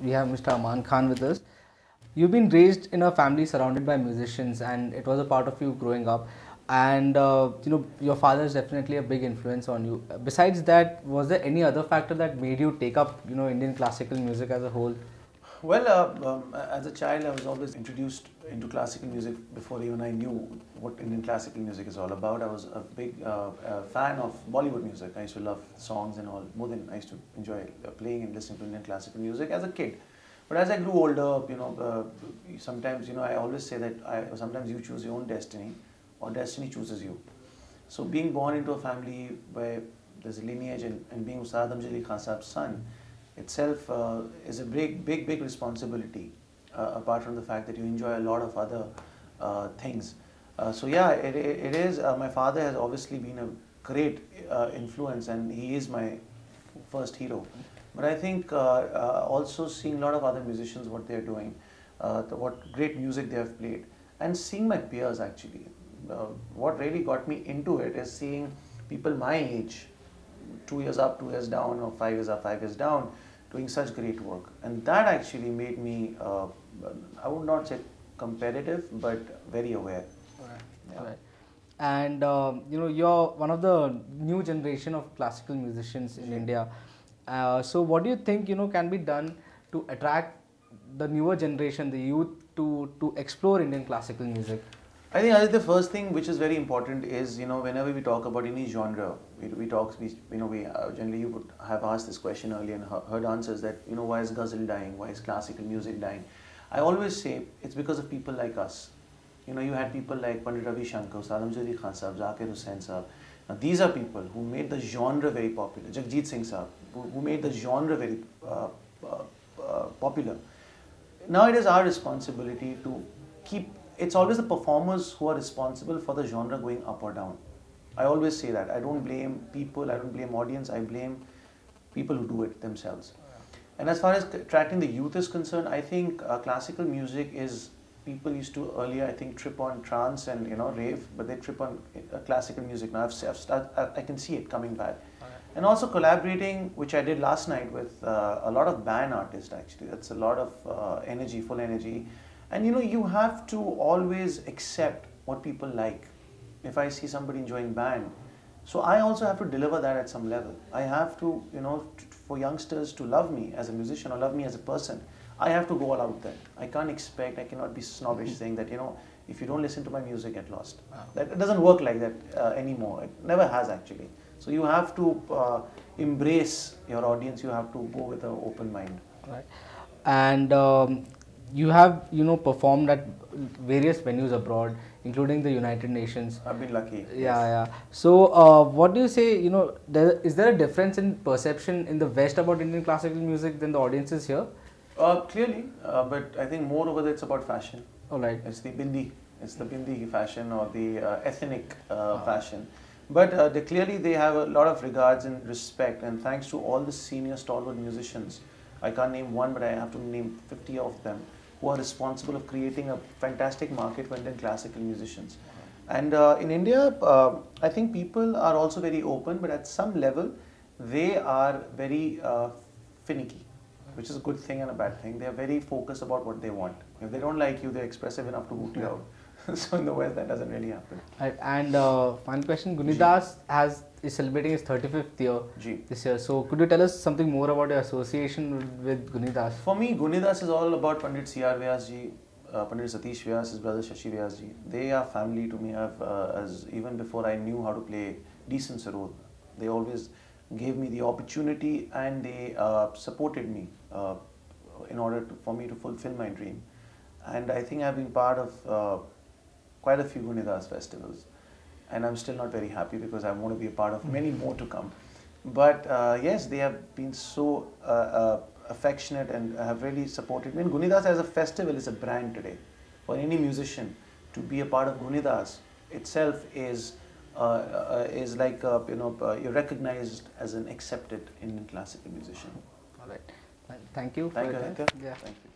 we have Mr. Aman Khan with us. You've been raised in a family surrounded by musicians, and it was a part of you growing up. And your father is definitely a big influence on you. Besides that, was there any other factor that made you take up Indian classical music as a whole? Well, as a child, I was always introduced into classical music before even I knew what Indian classical music is all about. I was a big fan of Bollywood music. I used to love songs and all more than I used to enjoy playing and listening to Indian classical music as a kid. But as I grew older, sometimes I always say that sometimes you choose your own destiny, or destiny chooses you. So being born into a family where there's a lineage and being Ustad Amjad Ali Khan Saab's son itself is a big responsibility, apart from the fact that you enjoy a lot of other things. So yeah, it is. My father has obviously been a great influence, and he is my first hero. But I think also seeing a lot of other musicians, what they're doing, what great music they have played, and seeing my peers actually. What really got me into it is seeing people my age, 2 years up, 2 years down, or 5 years up, 5 years down, doing such great work. And that actually made me, I would not say competitive, but very aware. Right. Yeah. Right. And you're one of the new generation of classical musicians in India. So what do you think can be done to attract the newer generation, the youth, to explore Indian classical music? I think the first thing which is very important is, whenever we talk about any genre, generally you would have asked this question earlier and heard answers that, why is ghazal dying? Why is classical music dying? I always say it's because of people like us. You had people like Pandit Ravi Shankar, Ustad Amjad Ali Khan Saab, Zakir Hussain Saab. Now these are people who made the genre very popular. Jagjit Singh Saab, who made the genre very popular. Now it is our responsibility to keep. It's always the performers who are responsible for the genre going up or down. I always say that. I don't blame people, I don't blame audience, I blame people who do it themselves. And as far as attracting the youth is concerned, I think classical music is, people used to earlier, I think, trip on trance and rave, but they trip on classical music now. I can see it coming back. And also collaborating, which I did last night with a lot of band artists actually. That's a lot of energy, full energy. And you have to always accept what people like. If I see somebody enjoying band, so I also have to deliver that at some level. I have to, for youngsters to love me as a musician or love me as a person, I have to go all out there. I cannot be snobbish saying that, if you don't listen to my music, get lost. Wow. It doesn't work like that anymore. It never has actually. So you have to embrace your audience. You have to go with an open mind. Right. And you have, performed at various venues abroad, including the United Nations. I've been lucky. Yeah. So, what do you say, is there a difference in perception in the West about Indian classical music than the audiences here? Clearly, but I think moreover it's about fashion. All right. It's the bindi fashion or the ethnic fashion. But clearly they have a lot of regards and respect, and thanks to all the senior stalwart musicians. I can't name one, but I have to name 50 of them who are responsible of creating a fantastic market for Indian classical musicians. And in India, I think people are also very open, but at some level, they are very finicky, which is a good thing and a bad thing. They are very focused about what they want. If they don't like you, they're expressive enough to boot you out. So in the West, that doesn't really happen. Right. And final question, Gunidas is celebrating his 35th year this year. So could you tell us something more about your association with Gunidas? For me, Gunidas is all about Pandit C.R. Vyas ji, Pandit Satish Vyas, his brother Shashi Vyas ji. They are family to me. As even before I knew how to play decent sarod, they always gave me the opportunity and they supported me in order for me to fulfill my dream. And I think I've been part of quite a few Gunidas festivals, and I'm still not very happy because I want to be a part of many more to come. But yes, they have been so affectionate and have really supported me. And Gunidas as a festival is a brand today. For any musician to be a part of Gunidas itself is like you're recognized as an accepted Indian classical musician. All right. Thank you. Thank you. Yeah. Thank you.